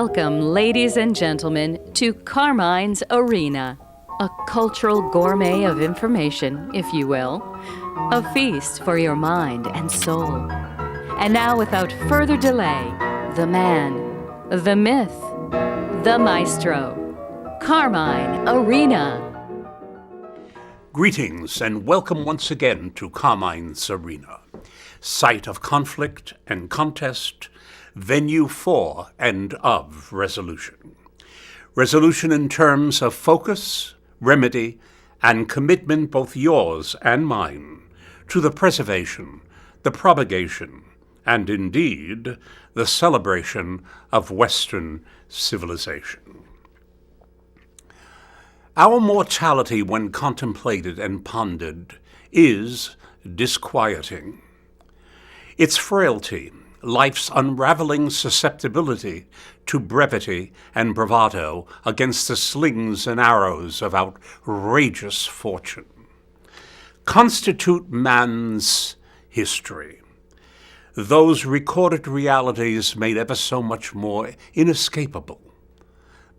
Welcome, ladies and gentlemen, to Carmine's Arena, a cultural gourmet of information, if you will, a feast for your mind and soul. And now, without further delay, the man, the myth, the maestro, Carmine Arena. Greetings and welcome once again to Carmine's Arena, site of conflict and contest, venue for and of resolution. Resolution in terms of focus, remedy, and commitment, both yours and mine, to the preservation, the propagation, and indeed the celebration of Western civilization. Our mortality, when contemplated and pondered, is disquieting. Its frailty, life's unraveling susceptibility to brevity and bravado against the slings and arrows of outrageous fortune, constitute man's history. Those recorded realities made ever so much more inescapable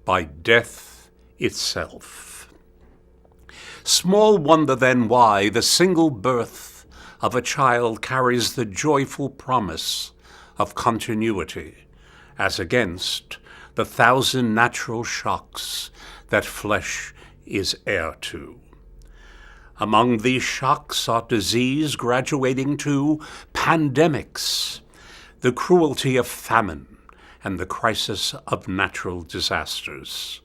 by death itself. Small wonder then why the single birth of a child carries the joyful promise of continuity, as against the thousand natural shocks that flesh is heir to. Among these shocks are disease graduating to pandemics, the cruelty of famine, and the crisis of natural disasters.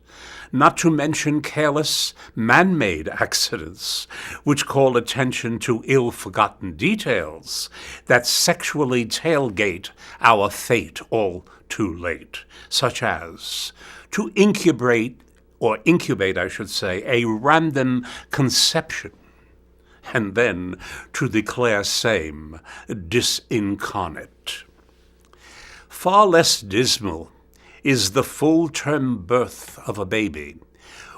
Not to mention careless, man-made accidents, which call attention to ill-forgotten details that sexually tailgate our fate all too late, such as to incubate, a random conception, and then to declare same disincarnate. Far less dismal is the full-term birth of a baby,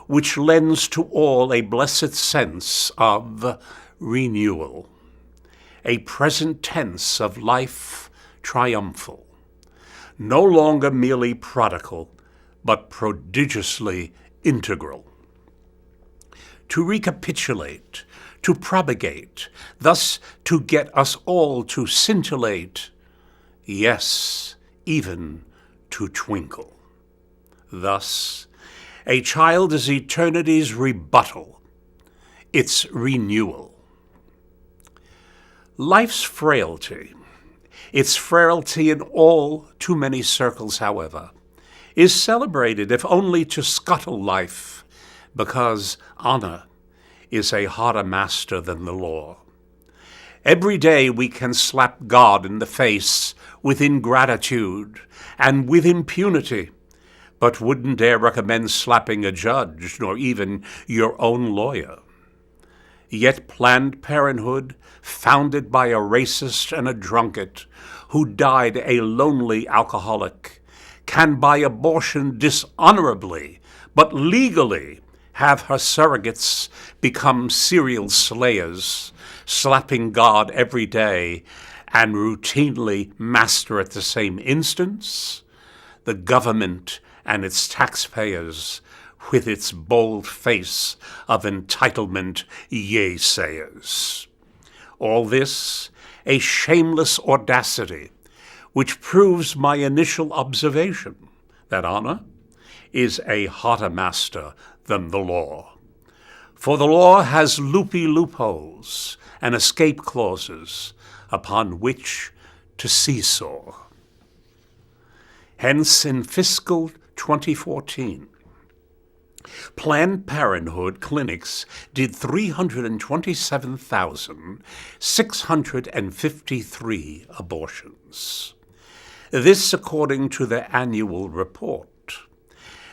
which lends to all a blessed sense of renewal, a present tense of life triumphal, no longer merely prodigal, but prodigiously integral. To recapitulate, to propagate, thus to get us all to scintillate, yes, even to twinkle. Thus, a child is eternity's rebuttal, its renewal. Life's frailty, its frailty in all too many circles, however, is celebrated if only to scuttle life, because honor is a harder master than the law. Every day we can slap God in the face with ingratitude and with impunity, but wouldn't dare recommend slapping a judge, nor even your own lawyer. Yet Planned Parenthood, founded by a racist and a drunkard who died a lonely alcoholic, can by abortion dishonorably, but legally, have her surrogates become serial slayers, slapping God every day, and routinely master at the same instance the government and its taxpayers with its bold face of entitlement yea-sayers. All this a shameless audacity, which proves my initial observation that honor is a harder master than the law. For the law has loopy loopholes and escape clauses upon which to seesaw. Hence, in fiscal 2014, Planned Parenthood clinics did 327,653 abortions. This according to their annual report.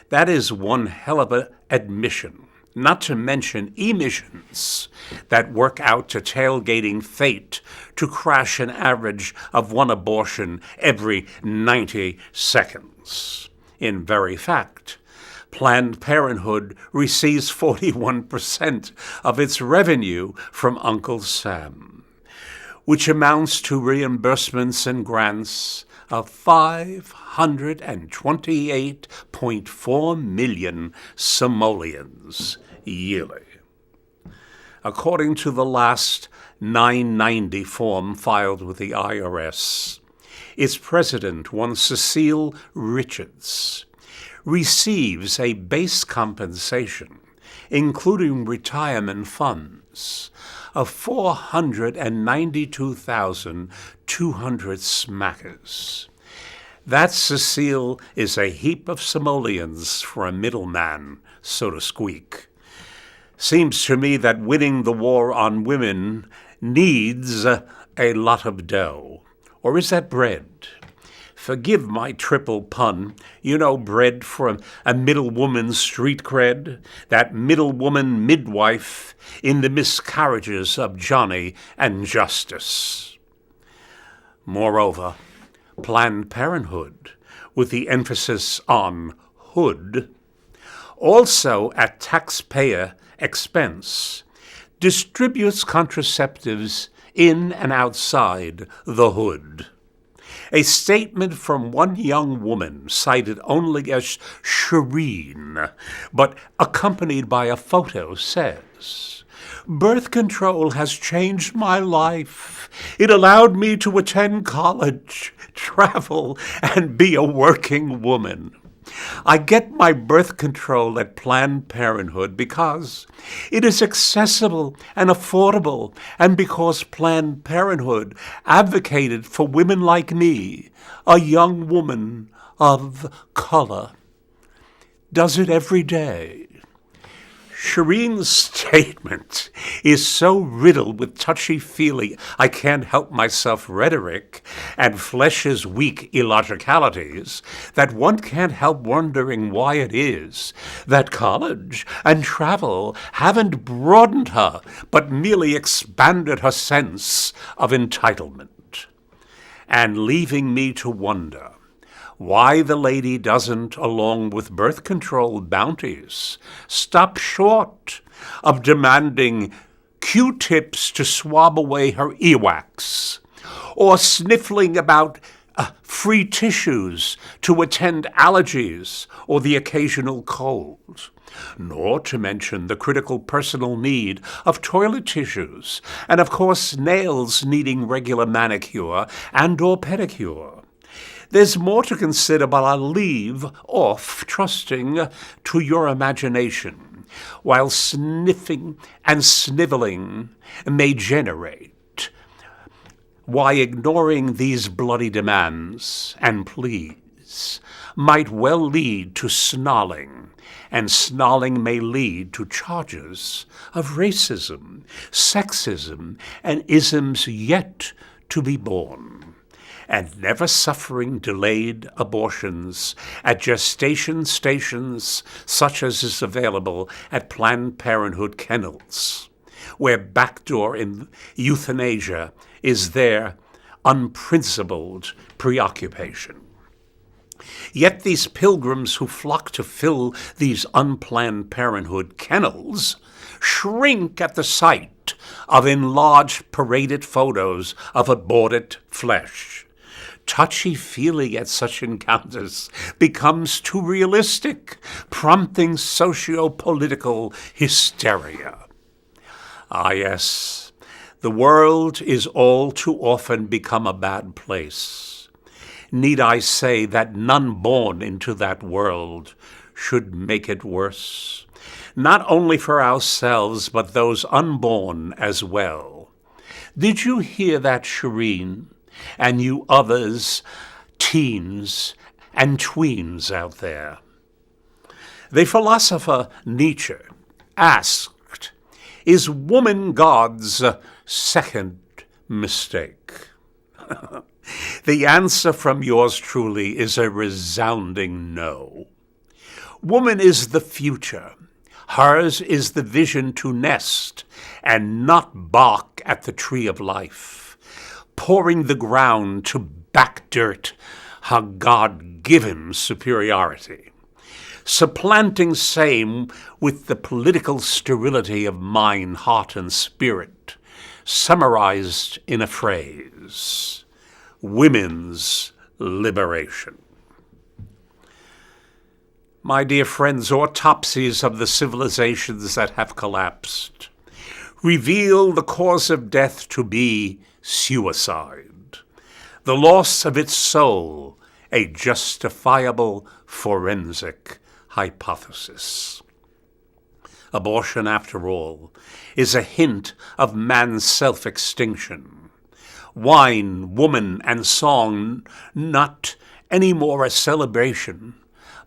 That is one hell of an admission, not to mention emissions that work out to tailgating fate to crash an average of one abortion every 90 seconds. In very fact, Planned Parenthood receives 41% of its revenue from Uncle Sam, which amounts to reimbursements and grants of 528.4 million simoleons yearly. According to the last 990 form filed with the IRS, its president, one Cecile Richards, receives a base compensation, including retirement funds, of 492,200 smackers. That, Cecile, is a heap of simoleons for a middleman, so to squeak. Seems to me that winning the war on women needs a lot of dough. Or is that bread? Forgive my triple pun. You know, bread for a middle woman's street cred, that middle woman midwife in the miscarriages of Johnny and Justice. Moreover, Planned Parenthood, with the emphasis on hood, also at taxpayer expense, distributes contraceptives in and outside the hood. A statement from one young woman, cited only as Shireen, but accompanied by a photo, says, "Birth control has changed my life. It allowed me to attend college, travel, and be a working woman. I get my birth control at Planned Parenthood because it is accessible and affordable, and because Planned Parenthood advocated for women like me, a young woman of color. Does it every day." Shireen's statement is so riddled with touchy-feely, I can't help myself rhetoric and flesh's weak illogicalities that one can't help wondering why it is that college and travel haven't broadened her, but merely expanded her sense of entitlement. And leaving me to wonder why the lady doesn't, along with birth control bounties, stop short of demanding Q-tips to swab away her earwax, or sniffling about free tissues to attend allergies or the occasional cold, nor to mention the critical personal need of toilet tissues, and of course nails needing regular manicure and or pedicure. There's more to consider, but I'll leave off trusting to your imagination, while sniffing and sniveling may generate, why ignoring these bloody demands and pleas might well lead to snarling, and snarling may lead to charges of racism, sexism, and isms yet to be born, and never suffering delayed abortions at gestation stations such as is available at Planned Parenthood kennels, where backdoor in euthanasia is their unprincipled preoccupation. Yet these pilgrims who flock to fill these unplanned Parenthood kennels shrink at the sight of enlarged paraded photos of aborted flesh. Touchy-feely at such encounters becomes too realistic, prompting socio-political hysteria. Ah, yes, the world is all too often become a bad place. Need I say that none born into that world should make it worse, not only for ourselves, but those unborn as well. Did you hear that, Shireen? And you others, teens and tweens out there. The philosopher Nietzsche asked, "Is woman God's second mistake?" The answer from yours truly is a resounding no. Woman is the future. Hers is the vision to nest and not bark at the tree of life, pouring the ground to backdirt her God-given superiority, supplanting same with the political sterility of mind, heart, and spirit, summarized in a phrase: women's liberation. My dear friends, autopsies of the civilizations that have collapsed reveal the cause of death to be suicide, the loss of its soul, a justifiable forensic hypothesis. Abortion, after all, is a hint of man's self-extinction. Wine, woman, and song, not any more a celebration,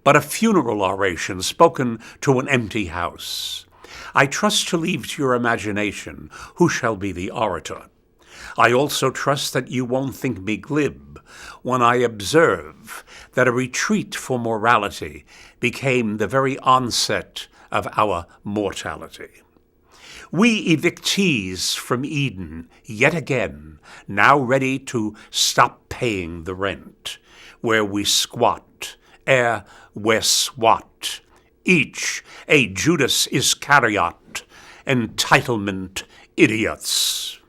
but a funeral oration spoken to an empty house. I trust to leave to your imagination who shall be the orator. I also trust that you won't think me glib when I observe that a retreat for morality became the very onset of our mortality. We evictees from Eden, yet again, now ready to stop paying the rent, where we squat, ere we're swat, each a Judas Iscariot, entitlement idiots.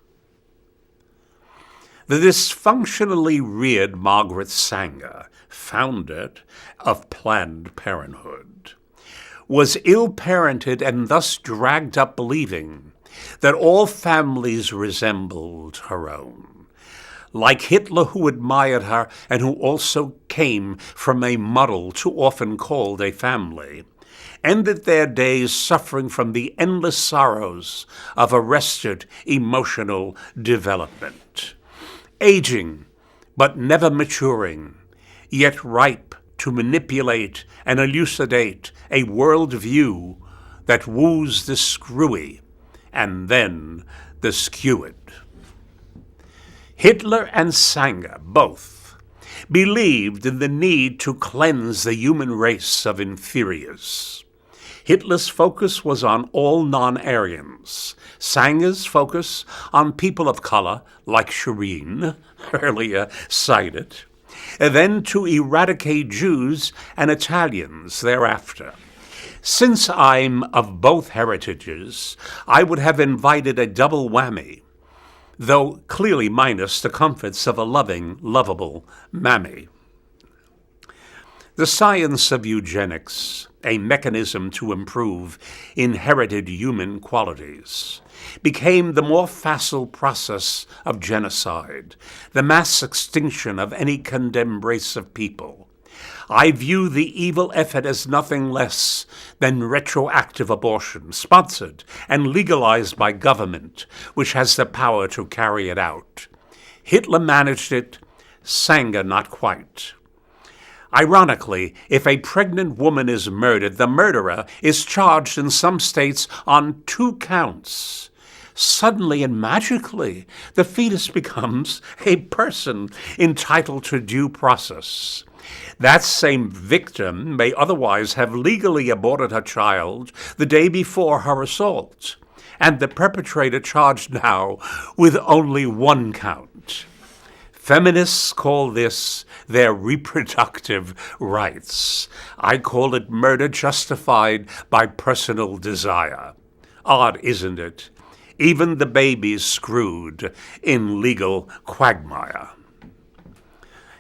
The dysfunctionally reared Margaret Sanger, founder of Planned Parenthood, was ill-parented and thus dragged up believing that all families resembled her own. Like Hitler, who admired her and who also came from a muddle too often called a family, ended their days suffering from the endless sorrows of arrested emotional development. Aging, but never maturing, yet ripe to manipulate and elucidate a worldview that woos the screwy and then the skewed. Hitler and Sanger both believed in the need to cleanse the human race of inferiors. Hitler's focus was on all non-Aryans. Sanger's focus on people of color, like Shireen, earlier cited, and then to eradicate Jews and Italians thereafter. Since I'm of both heritages, I would have invited a double whammy, though clearly minus the comforts of a loving, lovable mammy. The science of eugenics, a mechanism to improve inherited human qualities, became the more facile process of genocide, the mass extinction of any condemned race of people. I view the evil effort as nothing less than retroactive abortion, sponsored and legalized by government, which has the power to carry it out. Hitler managed it, Sanger not quite. Ironically, if a pregnant woman is murdered, the murderer is charged in some states on 2 counts. Suddenly and magically, the fetus becomes a person entitled to due process. That same victim may otherwise have legally aborted her child the day before her assault, and the perpetrator charged now with only 1 count. Feminists call this their reproductive rights. I call it murder justified by personal desire. Odd, isn't it? Even the baby's screwed in legal quagmire.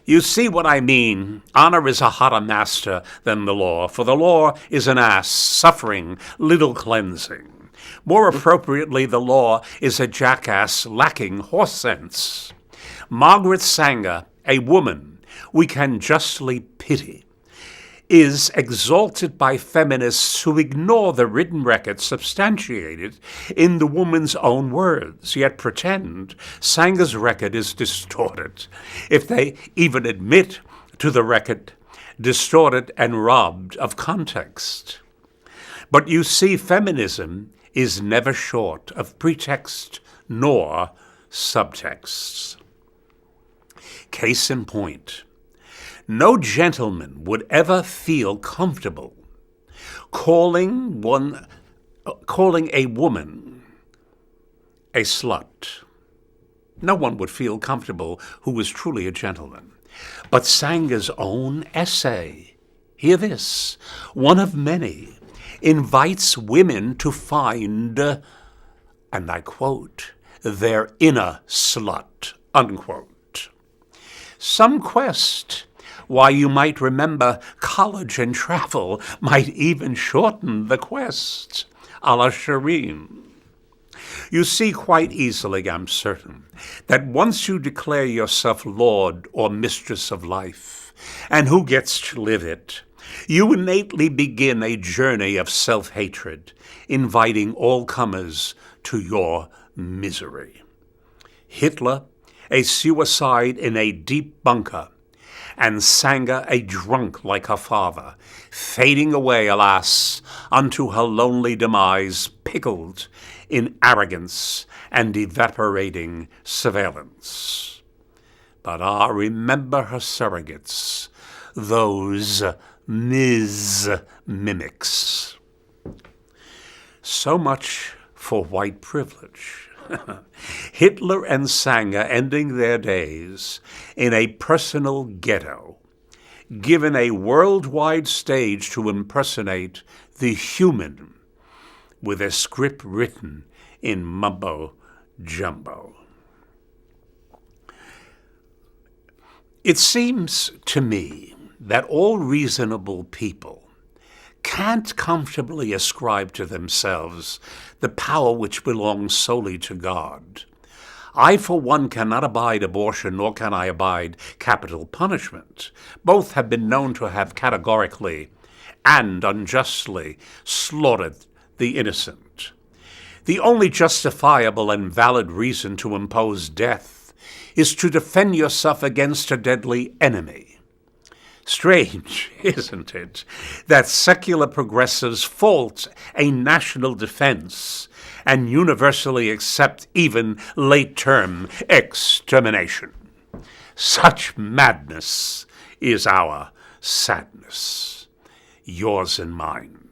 You see what I mean? Honor is a hotter master than the law, for the law is an ass, suffering little cleansing. More appropriately, the law is a jackass lacking horse sense. Margaret Sanger, a woman we can justly pity, is exalted by feminists who ignore the written record substantiated in the woman's own words, yet pretend Sanger's record is distorted, if they even admit to the record distorted and robbed of context. But you see, feminism is never short of pretext nor subtext. Case in point, no gentleman would ever feel comfortable calling a woman a slut. No one would feel comfortable who was truly a gentleman. But Sanger's own essay, hear this, one of many, invites women to find, and I quote, their inner slut, unquote. Some quest, why you might remember college and travel, might even shorten the quest, a la Shireen. You see quite easily, I'm certain, that once you declare yourself lord or mistress of life, and who gets to live it, you innately begin a journey of self-hatred, inviting all comers to your misery. Hitler, a suicide in a deep bunker, and Sanger, a drunk like her father, fading away, alas, unto her lonely demise, pickled in arrogance and evaporating surveillance. But remember her surrogates, those Ms. Mimics. So much for white privilege. Hitler and Sanger ending their days in a personal ghetto, given a worldwide stage to impersonate the human with a script written in mumbo-jumbo. It seems to me that all reasonable people can't comfortably ascribe to themselves the power which belongs solely to God. I, for one, cannot abide abortion, nor can I abide capital punishment. Both have been known to have categorically and unjustly slaughtered the innocent. The only justifiable and valid reason to impose death is to defend yourself against a deadly enemy. Strange, isn't it, that secular progressives fault a national defense and universally accept even late-term extermination. Such madness is our sadness, yours and mine.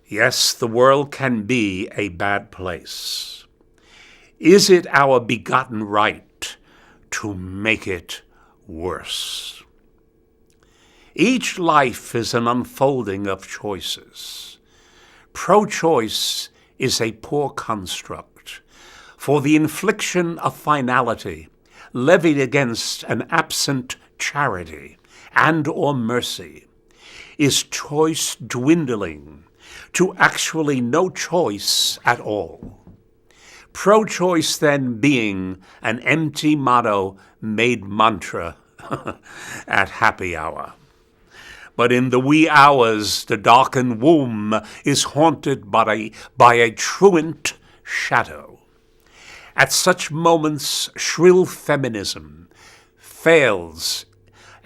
Yes, the world can be a bad place. Is it our begotten right to make it worse? Each life is an unfolding of choices. Pro-choice is a poor construct, for the infliction of finality levied against an absent charity and or mercy is choice dwindling to actually no choice at all. Pro-choice then being an empty motto made mantra at happy hour. But in the wee hours, the darkened womb is haunted by a truant shadow. At such moments, shrill feminism fails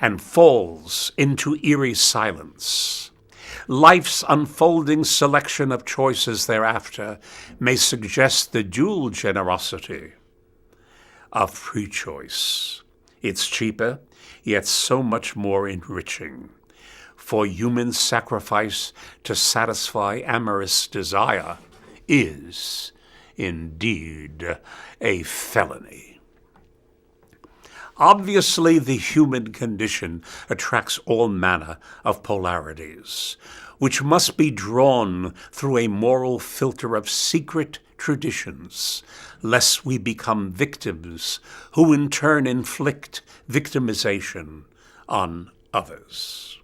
and falls into eerie silence. Life's unfolding selection of choices thereafter may suggest the dual generosity of free choice. It's cheaper, yet so much more enriching. For human sacrifice to satisfy amorous desire is indeed a felony. Obviously, the human condition attracts all manner of polarities, which must be drawn through a moral filter of secret traditions, lest we become victims who in turn inflict victimization on others.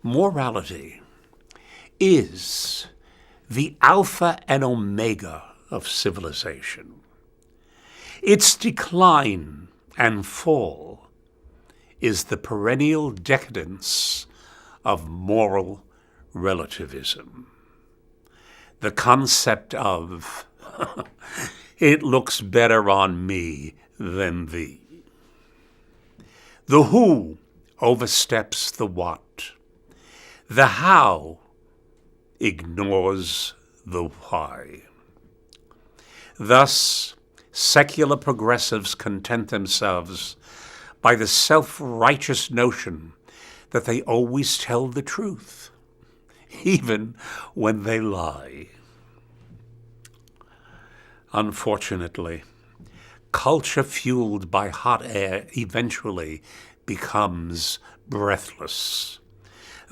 Morality is the alpha and omega of civilization. Its decline and fall is the perennial decadence of moral relativism. The concept of, it looks better on me than thee. The who oversteps the what. The how ignores the why. Thus, secular progressives content themselves by the self-righteous notion that they always tell the truth, even when they lie. Unfortunately, culture fueled by hot air eventually becomes breathless.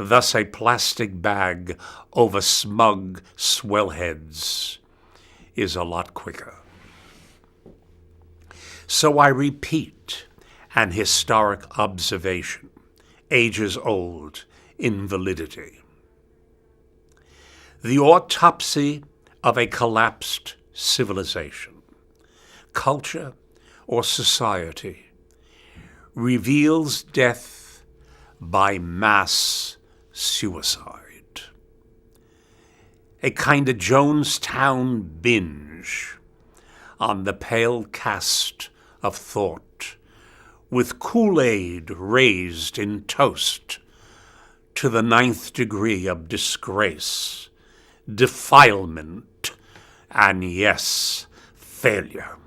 Thus a plastic bag over smug swellheads is a lot quicker. So I repeat an historic observation, ages old in validity. The autopsy of a collapsed civilization, culture, or society reveals death by mass suicide. A kind of Jonestown binge on the pale cast of thought, with Kool-Aid raised in toast to the 9th degree of disgrace, defilement, and yes, failure.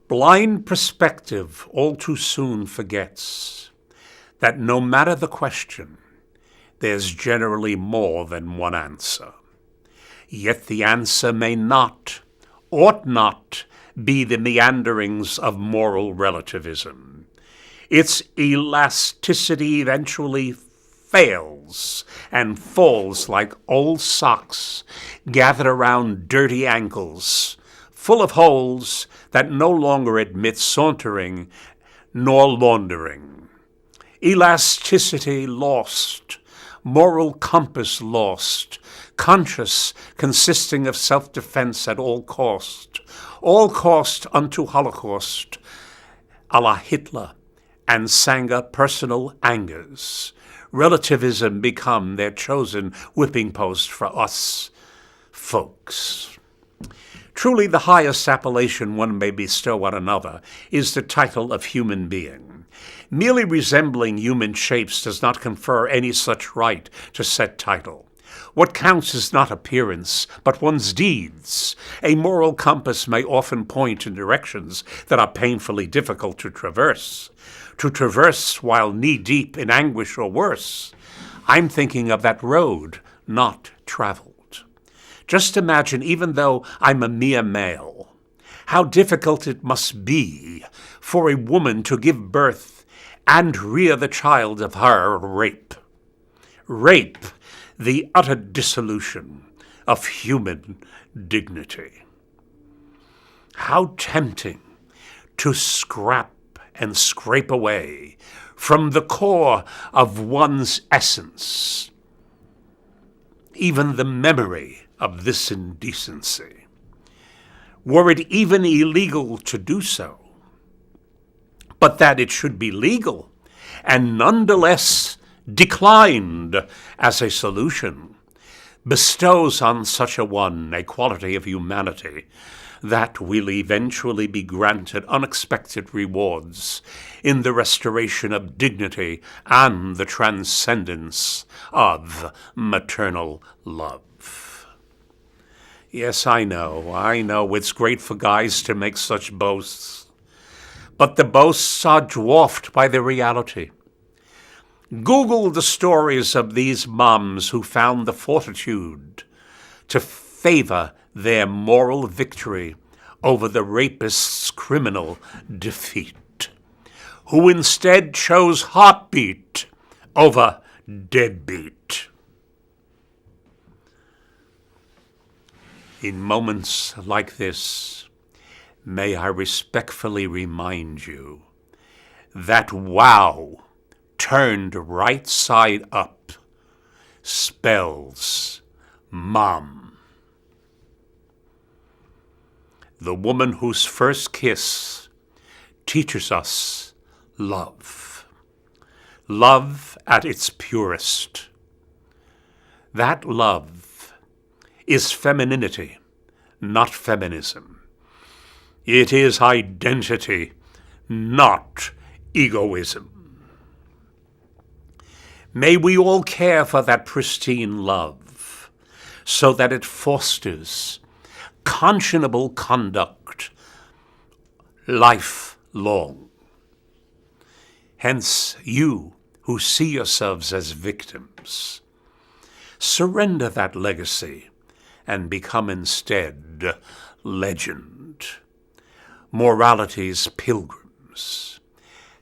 Blind perspective all too soon forgets that no matter the question, there's generally more than one answer. Yet the answer may not, ought not, be the meanderings of moral relativism. Its elasticity eventually fails and falls like old socks gathered around dirty ankles, full of holes that no longer admit sauntering nor laundering. Elasticity lost, moral compass lost, conscience consisting of self-defense at all cost unto Holocaust, a la Hitler and Sanger personal angers. Relativism become their chosen whipping post for us folks. Truly the highest appellation one may bestow on another is the title of human being. Merely resembling human shapes does not confer any such right to said title. What counts is not appearance, but one's deeds. A moral compass may often point in directions that are painfully difficult to traverse while knee-deep in anguish or worse. I'm thinking of that road not traveled. Just imagine, even though I'm a mere male, how difficult it must be for a woman to give birth and rear the child of her rape. Rape, the utter dissolution of human dignity. How tempting to scrap and scrape away from the core of one's essence even the memory of this indecency. Were it even illegal to do so, but that it should be legal and nonetheless declined as a solution, bestows on such a one a quality of humanity that will eventually be granted unexpected rewards in the restoration of dignity and the transcendence of maternal love. Yes, I know it's great for guys to make such boasts, but the boasts are dwarfed by the reality. Google the stories of these moms who found the fortitude to favor their moral victory over the rapist's criminal defeat, who instead chose heartbeat over deadbeat. In moments like this, may I respectfully remind you that wow turned right side up spells mom. The woman whose first kiss teaches us love. Love at its purest. That love is femininity, not feminism. It is identity, not egoism. May we all care for that pristine love so that it fosters conscionable conduct lifelong. Hence, you who see yourselves as victims, surrender that legacy and become instead legend. Morality's pilgrims.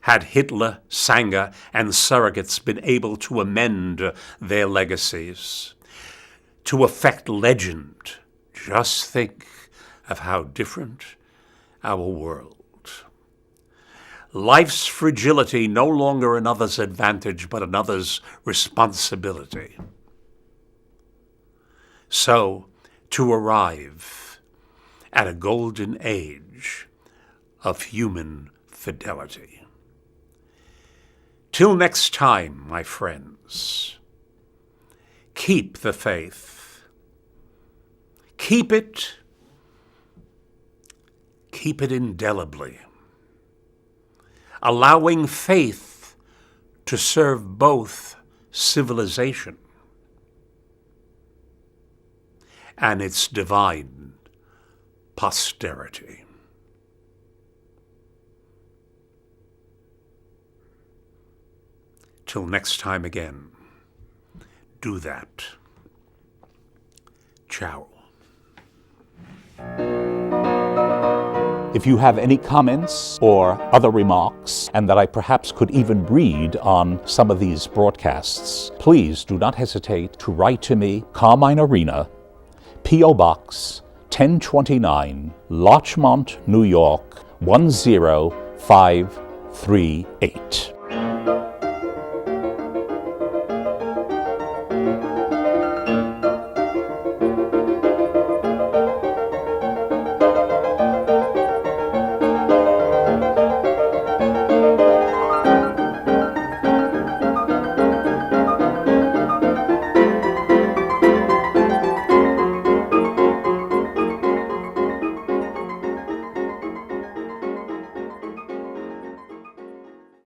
Had Hitler, Sanger, and surrogates been able to amend their legacies, to effect legend, Just think of how different our world. Life's fragility no longer another's advantage, but another's responsibility. So, to arrive at a golden age of human fidelity. Till next time, my friends, keep the faith. Keep it indelibly, allowing faith to serve both civilization and its divine posterity. Till next time again, do that. Ciao. If you have any comments or other remarks, and that I perhaps could even read on some of these broadcasts, please do not hesitate to write to me, Carmine Arena, P.O. Box 1029, Larchmont, New York 10538.